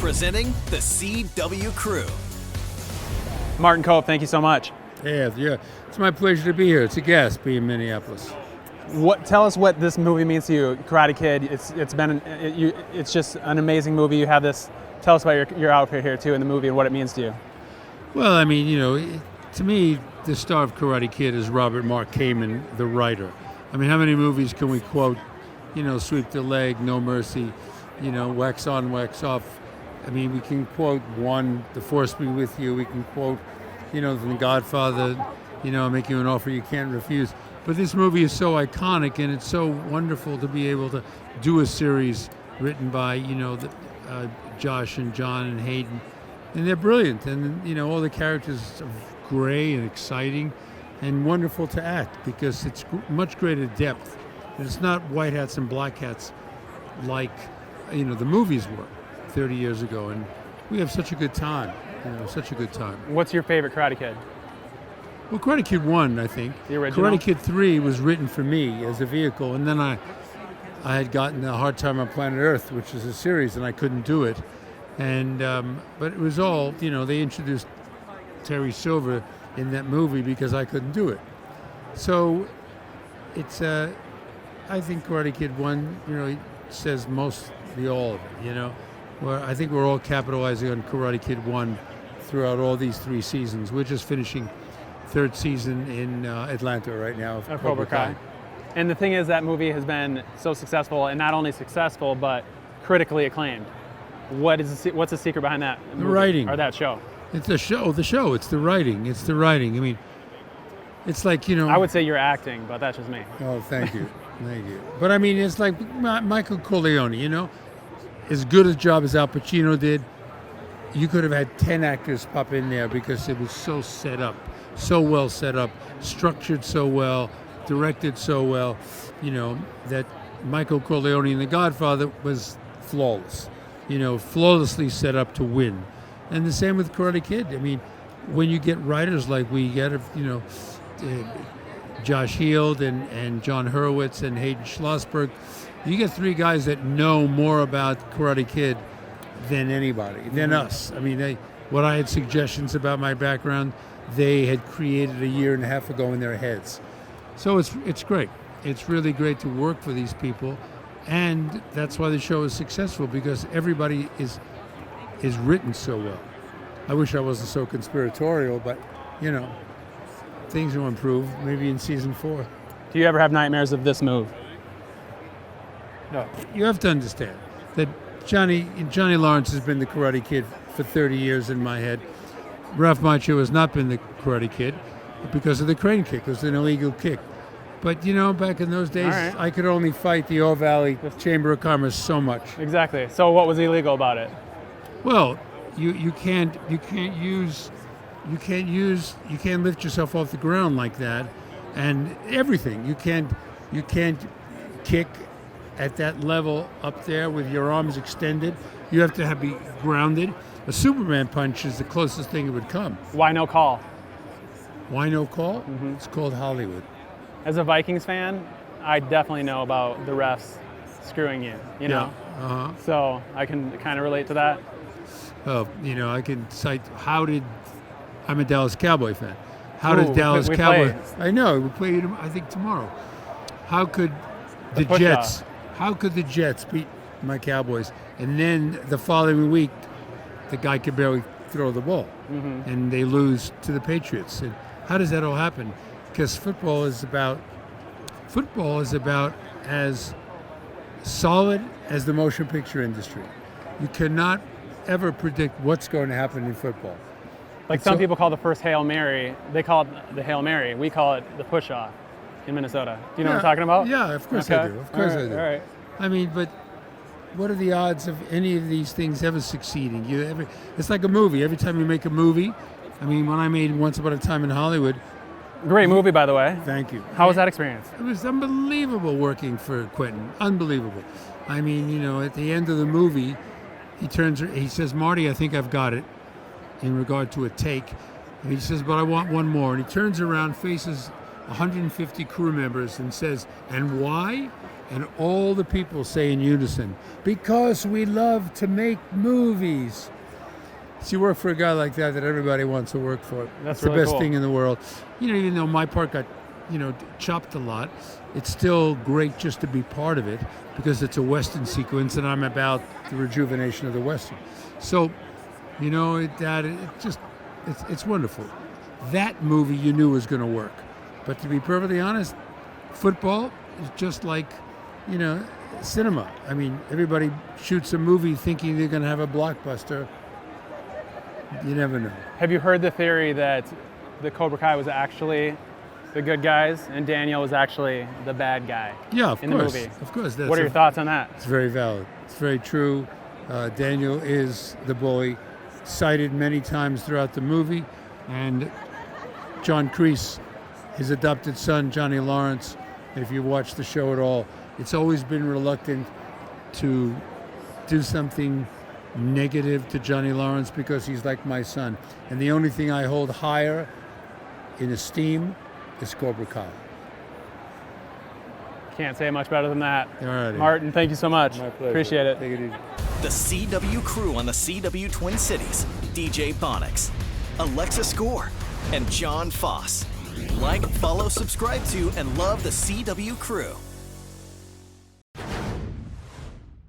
Presenting the CW Crew. Martin Kove, thank you so much. Yeah, it's my pleasure to be here. It's a gas being in Minneapolis. Tell us what this movie means to you, Karate Kid. It's just an amazing movie. You have this. Tell us about your outfit here too in the movie and what it means to you. Well, I mean, to me, the star of Karate Kid is Robert Mark Kamen, the writer. I mean, how many movies can we quote? Sweep the leg, No Mercy, wax on, wax off. I mean, we can quote one, The Force Be With You. We can quote, The Godfather, Make You an Offer You Can't Refuse. But this movie is so iconic, and it's so wonderful to be able to do a series written by, Josh and John and Hayden. And they're brilliant. And, all the characters are gray and exciting and wonderful to act because it's much greater depth. And it's not white hats and black hats like, the movies were 30 years ago. And we have such a good time, such a good time. What's your favorite Karate Kid? Well, Karate Kid 1, I think. The original? Karate Kid 3 was written for me as a vehicle. And then I had gotten a hard time on Planet Earth, which is a series, and I couldn't do it. And but it was all, they introduced Terry Silver in that movie because I couldn't do it. So it's, I think Karate Kid 1, says mostly all of it, Where I think we're all capitalizing on Karate Kid 1 throughout all these 3 seasons. We're just finishing 3rd season in Atlanta right now of Cobra Kai. And the thing is, that movie has been so successful, and not only successful, but critically acclaimed. What's the secret behind that movie, the writing. Or that show? It's the show. It's the writing. I mean, it's like, I would say you're acting, but that's just me. Oh, thank you. Thank you. But I mean, it's like Michael Corleone, as good a job as Al Pacino did, you could have had 10 actors pop in there because it was so set up, so well set up, structured so well, directed so well, that Michael Corleone in The Godfather was flawless, flawlessly set up to win. And the same with Karate Kid. I mean, when you get writers like we get, Josh Heald and John Hurwitz and Hayden Schlossberg, you get 3 guys that know more about Karate Kid than anybody, than us. I mean, what I had suggestions about my background, they had created a year and a half ago in their heads. So it's great. It's really great to work for these people, and that's why the show is successful, because everybody is written so well. I wish I wasn't so conspiratorial, but things will improve maybe in season 4. Do you ever have nightmares of this move? No. You have to understand that Johnny Lawrence has been the Karate Kid for 30 years in my head. Ralph Macchio has not been the Karate Kid because of the crane kick. It was an illegal kick. But, back in those days, right. I could only fight the All Valley Chamber of Commerce so much. Exactly. So what was illegal about it? Well, you can't lift yourself off the ground like that, and everything. You can't kick at that level up there with your arms extended. You have to be grounded. A Superman punch is the closest thing it would come. Why no call? Why no call? Mm-hmm. It's called Hollywood. As a Vikings fan, I definitely know about the refs screwing you, Yeah. Uh-huh. So I can kind of relate to that. I can cite I'm a Dallas Cowboy fan. How did Ooh, Dallas we Cowboy? play. I know, we play them, I think, tomorrow. How could the push-off. Jets beat my Cowboys? And then the following week, the guy could barely throw the ball, and they lose to the Patriots. And how does that all happen? Because football is about as solid as the motion picture industry. You cannot ever predict what's going to happen in football. Like some people call the first Hail Mary, they call it the Hail Mary. We call it the push-off in Minnesota. Do you know what I'm talking about? Yeah, of course I do. Of course I do. All right. I mean, but what are the odds of any of these things ever succeeding? It's like a movie. Every time you make a movie, I mean, when I made Once Upon a Time in Hollywood. Great movie, by the way. Thank you. How was that experience? It was unbelievable working for Quentin. Unbelievable. I mean, at the end of the movie, he says, Marty, I think I've got it in regard to a take. And he says, but I want one more. And he turns around, faces 150 crew members and says, "And why?" And all the people say in unison, "Because we love to make movies." So you work for a guy like that everybody wants to work for. That's It's the really best cool. thing in the world. Even though my part got, chopped a lot, it's still great just to be part of it because it's a Western sequence and I'm about the rejuvenation of the Western. So, it's wonderful. That movie you knew was going to work. But to be perfectly honest, football is just like, cinema. I mean, everybody shoots a movie thinking they're going to have a blockbuster. You never know. Have you heard the theory that the Cobra Kai was actually the good guys and Daniel was actually the bad guy? Yeah, of in course. the movie. Of course. What are your thoughts on that? It's very valid. It's very true. Daniel is the bully, cited many times throughout the movie. And John Kreese, his adopted son, Johnny Lawrence, if you watch the show at all, it's always been reluctant to do something negative to Johnny Lawrence because he's like my son. And the only thing I hold higher in esteem is Cobra Kai. Can't say much better than that. All right. Martin, thank you so much. My pleasure. Appreciate it. Take it easy. The CW crew on the CW Twin Cities, DJ Bonix, Alexa Score, and John Foss. Like, follow, subscribe to, and love the CW crew.